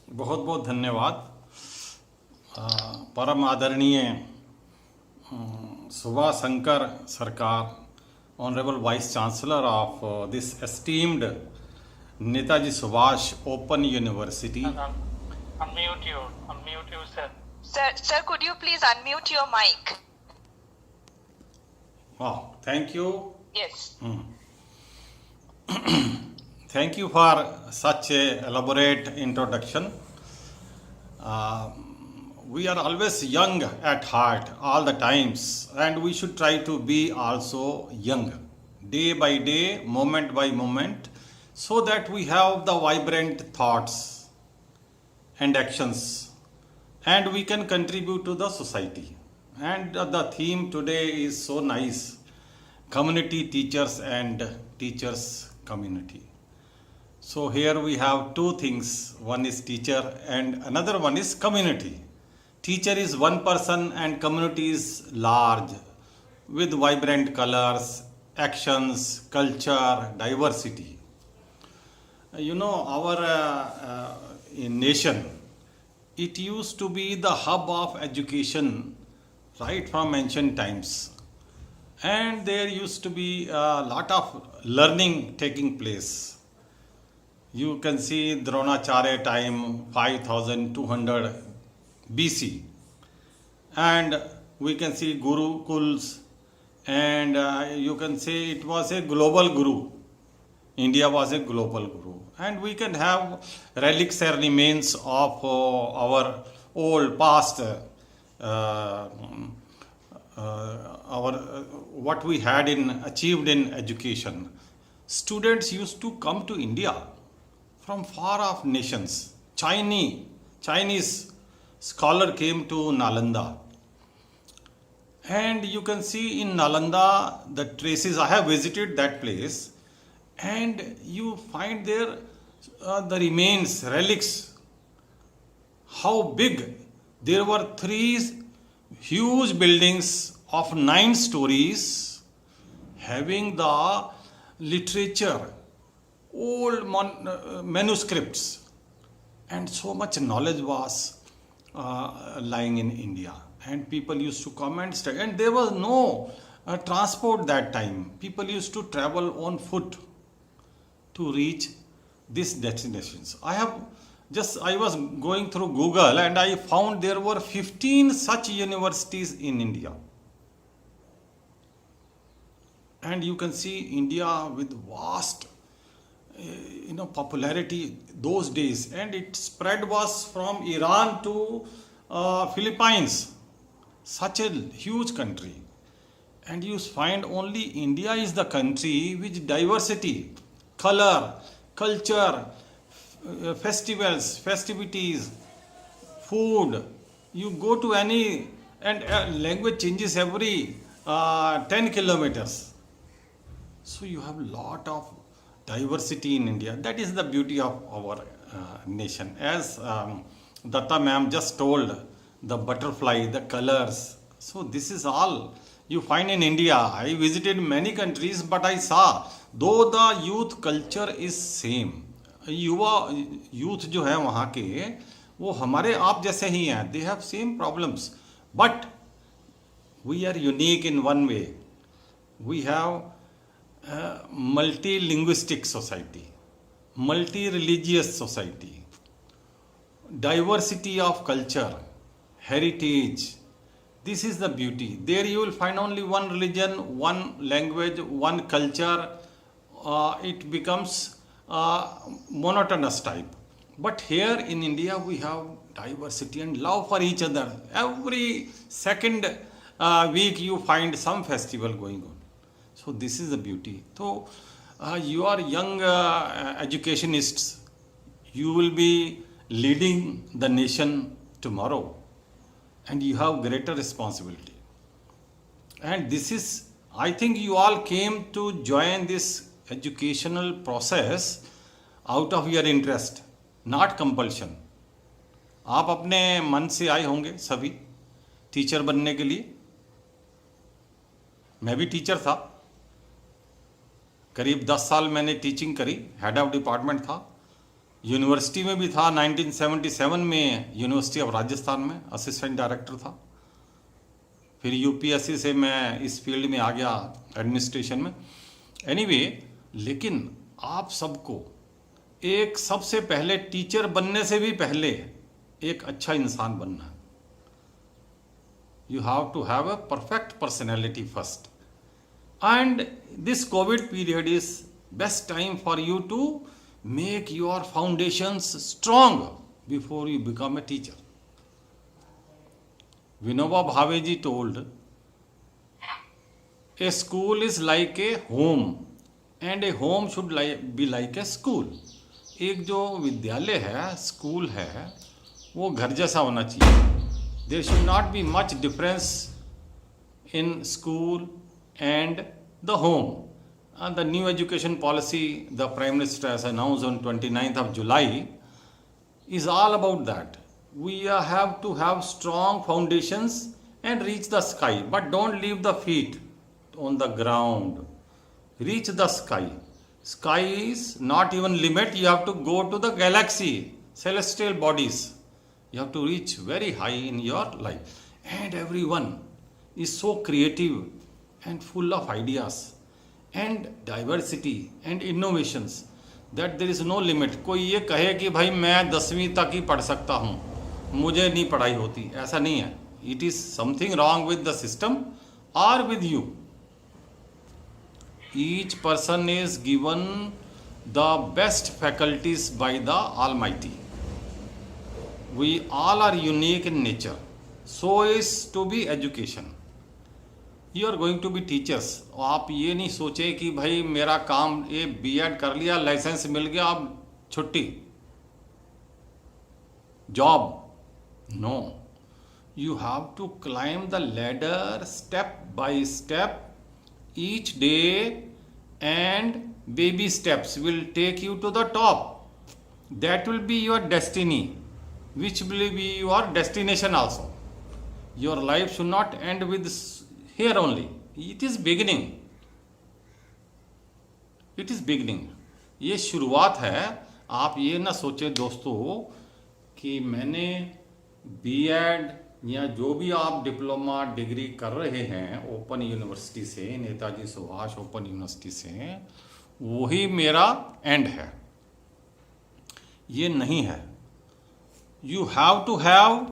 बहुत बहुत धन्यवाद। परम आदरणीय सुभाष शंकर सरकार, honourable vice chancellor of this esteemed Netaji Subhash open university. Unmute you, sir. Sir, could you please unmute your mic? Wow, thank you. Yes. Thank you for such a elaborate introduction. We are always young at heart all the times, and we should try to be also young day by day, moment by moment, so that we have the vibrant thoughts and actions, and we can contribute to the society. And the theme today is so nice: community teachers and teachers community. So here we have two things: one is teacher and another one is community. Teacher is one person and community is large with vibrant colors, actions, culture, diversity. Our nation, it used to be the hub of education right from ancient times. And there used to be a lot of learning taking place. You can see Dronacharya time 5200 BC, and we can see Gurukuls, and you can say it was a global guru. India was a global guru, and we can have relics and remains of our old past, what we had achieved in education. Students used to come to India from far off nations. Chinese scholar came to Nalanda, and you can see in Nalanda the traces. I have visited that place, and you find there the remains, relics. How big! There were three huge buildings of 9 stories having the literature, old manuscripts, and so much knowledge was lying in India, and people used to come and study, and there was no transport that time. People used to travel on foot to reach these destinations. I was going through Google, and I found there were 15 such universities in India. And you can see India with vast popularity those days, and its spread was from Iran to Philippines. Such a huge country, and you find only India is the country which diversity, color, culture, festivals, festivities, food. You go to any, and language changes every 10 kilometers. So you have a lot of diversity in India. That is the beauty of our nation. As Datta ma'am just told, the butterfly, the colors. So this is all you find in India. I visited many countries, but I saw, though the youth culture is same. युवा youth जो है वहाँ के, वो हमारे आप जैसे ही हैं. They have same problems, but we are unique in one way. We have multi-linguistic society, multi-religious society, diversity of culture, heritage. This is the beauty. There you will find only one religion, one language, one culture. It becomes monotonous type. But here in India we have diversity and love for each other. Every second week you find some festival going on. So this is the beauty. So you are young educationists. You will be leading the nation tomorrow, and you have greater responsibility. And this is, I think you all came to join this educational process out of your interest, not compulsion. आप अपने मन से आए होंगे सभी teacher बनने के लिए. मैं भी टीचर था, करीब 10 साल मैंने टीचिंग करी, हेड ऑफ डिपार्टमेंट था. यूनिवर्सिटी में भी था। 1977 में यूनिवर्सिटी ऑफ राजस्थान में असिस्टेंट डायरेक्टर था। फिर यूपीएससी से मैं इस फील्ड में आ गया एडमिनिस्ट्रेशन में। एनीवे, लेकिन आप सबको एक सबसे पहले टीचर बनने से भी पहले एक अच्छा इंसान बनना है। You have to have a perfect personality first, and this COVID period is best time for you to make your foundations strong before you become a teacher. Vinoba Bhaveji told, a school is like a home and a home should be like a school. एक जो विद्यालय है, school है, वो घर जैसा होना चाहिए। There should not be much difference in school and the home. And the new education policy the Prime Minister has announced on 29th of July is all about that. We have to have strong foundations and reach the sky, but don't leave the feet on the ground. Reach the sky. Sky is not even limit. You have to go to the galaxy, celestial bodies. You have to reach very high in your life. And everyone is so creative and full of ideas and diversity and innovations that there is no limit. कोई ये कहे कि भाई मैं 10वीं तक ही पढ़ सकता हूँ, मुझे नहीं पढ़ाई होती, ऐसा नहीं है। It is something wrong with the system और with you. Each person is given the best faculties by the Almighty. We all are unique in nature, so is to be education. You are going to be teachers. आप ये नहीं सोचे कि भाई मेरा काम ये बीएड कर लिया, लाइसेंस मिल गया, अब छुट्टी, job. No, you have to climb the ladder step by step each day, and baby steps will take you to the top. That will be your destiny, which will be your destination also. Your life should not end with here only. It is beginning. It is beginning. ये शुरुआत है। आप ये ना सोचे दोस्तों कि मैंने बीएड या जो भी आप डिप्लोमा डिग्री कर रहे हैं ओपन यूनिवर्सिटी से, नेताजी सुभाष ओपन यूनिवर्सिटी से, वही मेरा एंड है। ये नहीं है। You have to have